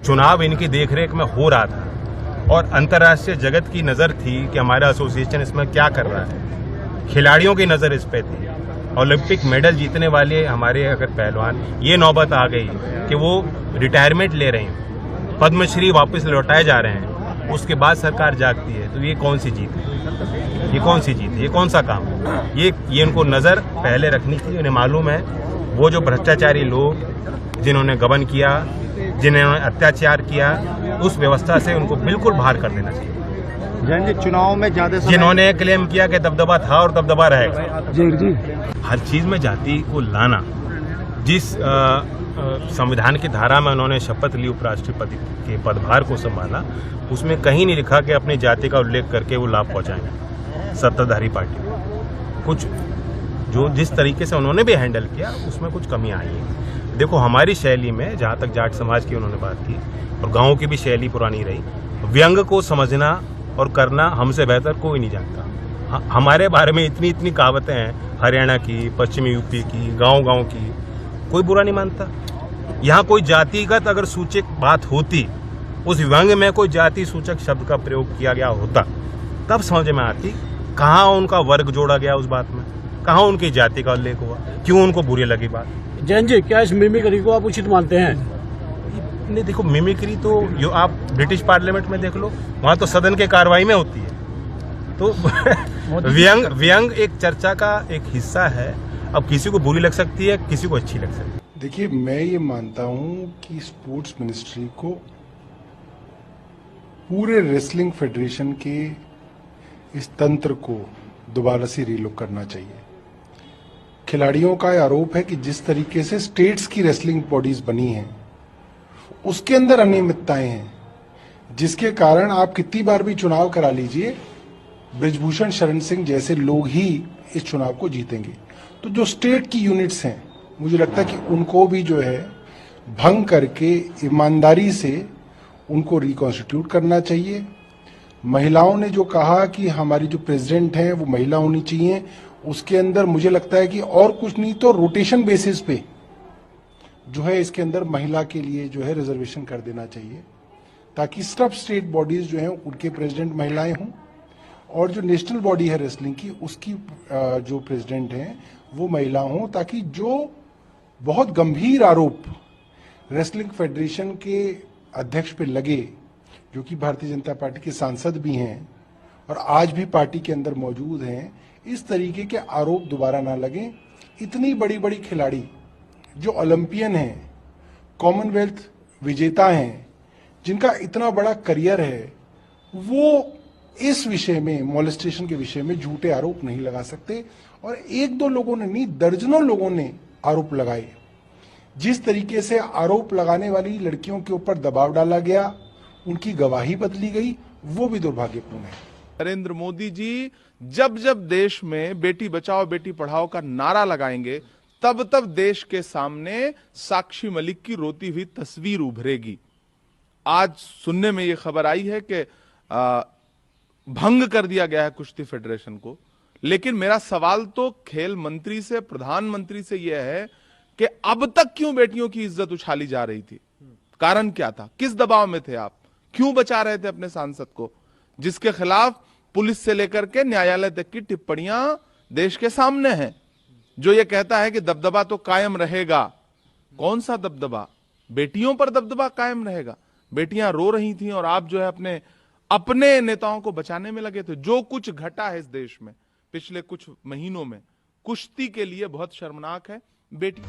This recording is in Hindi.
चुनाव इनकी देखरेख में हो रहा था और अंतर्राष्ट्रीय जगत की नज़र थी कि हमारा एसोसिएशन इसमें क्या कर रहा है, खिलाड़ियों की नज़र इस पे थी। ओलंपिक मेडल जीतने वाले हमारे अगर पहलवान, ये नौबत आ गई कि वो रिटायरमेंट ले रहे हैं, पद्मश्री वापस लौटाए जा रहे हैं, उसके बाद सरकार जागती है, तो ये कौन सी जीत है? ये कौन सी जीत है? ये कौन सा काम है? ये उनको नज़र पहले रखनी थी। उन्हें मालूम है वो जो भ्रष्टाचारी लोग जिन्होंने गबन किया, जिन्होंने अत्याचार किया, उस व्यवस्था से उनको बिल्कुल बाहर कर देना चाहिए। जैन जी, चुनाव में ज्यादा जिन्होंने क्लेम किया कि दबदबा था और दबदबा रहेगा, जी हर चीज में जाति को लाना, जिस संविधान की धारा में उन्होंने शपथ ली, उपराष्ट्रपति के पदभार को संभाला, उसमें कहीं नहीं लिखा कि अपनी जाति का उल्लेख करके वो लाभ पहुंचाएंगे सत्ताधारी पार्टी को। कुछ जो जिस तरीके से उन्होंने भी हैंडल किया, उसमें कुछ कमी आई है। देखो, हमारी शैली में, जहाँ तक जाट समाज की उन्होंने बात की और गाँव की भी शैली पुरानी रही, व्यंग को समझना और करना हमसे बेहतर कोई नहीं जानता। हमारे बारे में इतनी इतनी कहावतें हैं, हरियाणा की, पश्चिमी यूपी की, गांव की, कोई बुरा नहीं मानता। यहाँ कोई जातिगत अगर सूचक बात होती, उस व्यंग में कोई जाति सूचक शब्द का प्रयोग किया गया होता, तब समझ में आती कहाँ उनका वर्ग जोड़ा गया उस बात में, कहाँ उनकी जाति का उल्लेख हुआ, क्यों उनको बुरी लगी बात। जैन जी, क्या इस मिमिक्री को आप उचित मानते हैं? नहीं, देखो, मिमिक्री तो जो आप ब्रिटिश पार्लियामेंट में देख लो, वहां तो सदन के कार्रवाई में होती है। तो व्यंग एक चर्चा का एक हिस्सा है। अब किसी को बुरी लग सकती है, किसी को अच्छी लग सकती है। देखिए, मैं ये मानता हूं कि स्पोर्ट्स मिनिस्ट्री को पूरे रेसलिंग फेडरेशन के इस तंत्र को दोबारा से रीलुक करना चाहिए। खिलाड़ियों का आरोप है कि जिस तरीके से स्टेट्स की रेसलिंग बॉडीज बनी हैं, उसके अंदर अनियमितताएं हैं, जिसके कारण आप कितनी बार भी चुनाव करा लीजिए, बृजभूषण शरण सिंह जैसे लोग ही इस चुनाव को जीतेंगे। तो जो स्टेट की यूनिट्स हैं, मुझे लगता है कि उनको भी जो है भंग करके ईमानदारी से उनको रिकॉन्स्टिट्यूट करना चाहिए। महिलाओं ने जो कहा कि हमारी जो प्रेसिडेंट हैं वो महिला होनी चाहिए, उसके अंदर मुझे लगता है कि और कुछ नहीं तो रोटेशन बेसिस पे जो है इसके अंदर महिला के लिए जो है रिजर्वेशन कर देना चाहिए, ताकि सब स्टेट बॉडीज जो हैं उनके प्रेसिडेंट महिलाएं हों, और जो नेशनल बॉडी है रेसलिंग की, उसकी जो प्रेसिडेंट हैं वो महिला हों, ताकि जो बहुत गंभीर आरोप रेसलिंग फेडरेशन के अध्यक्ष पे लगे, जो कि भारतीय जनता पार्टी के सांसद भी हैं और आज भी पार्टी के अंदर मौजूद हैं, इस तरीके के आरोप दोबारा ना लगे। इतनी बड़ी बड़ी खिलाड़ी जो ओलंपियन हैं, कॉमनवेल्थ विजेता हैं, जिनका इतना बड़ा करियर है, वो इस विषय में, मॉलेस्टेशन के विषय में झूठे आरोप नहीं लगा सकते। और एक दो लोगों ने नहीं, दर्जनों लोगों ने आरोप लगाए। जिस तरीके से आरोप लगाने वाली लड़कियों के ऊपर दबाव डाला गया, उनकी गवाही बदली गई, वो भी दुर्भाग्यपूर्ण है। नरेंद्र मोदी जी जब जब देश में बेटी बचाओ बेटी पढ़ाओ का नारा लगाएंगे, तब तब देश के सामने साक्षी मलिक की रोती हुई तस्वीर उभरेगी। आज सुनने में यह खबर आई है कि भंग कर दिया गया है कुश्ती फेडरेशन को, लेकिन मेरा सवाल तो खेल मंत्री से, प्रधानमंत्री से यह है कि अब तक क्यों बेटियों की इज्जत उछाली जा रही थी? कारण क्या था? किस दबाव में थे आप? क्यों बचा रहे थे अपने सांसद को, जिसके खिलाफ पुलिस से लेकर के न्यायालय तक की टिप्पणियां देश के सामने हैं, जो ये कहता है कि दबदबा तो कायम रहेगा। कौन सा दबदबा? बेटियों पर दबदबा कायम रहेगा? बेटियां रो रही थीं और आप जो है अपने नेताओं को बचाने में लगे थे। जो कुछ घटा है इस देश में पिछले कुछ महीनों में, कुश्ती के लिए बहुत शर्मनाक है। बेटी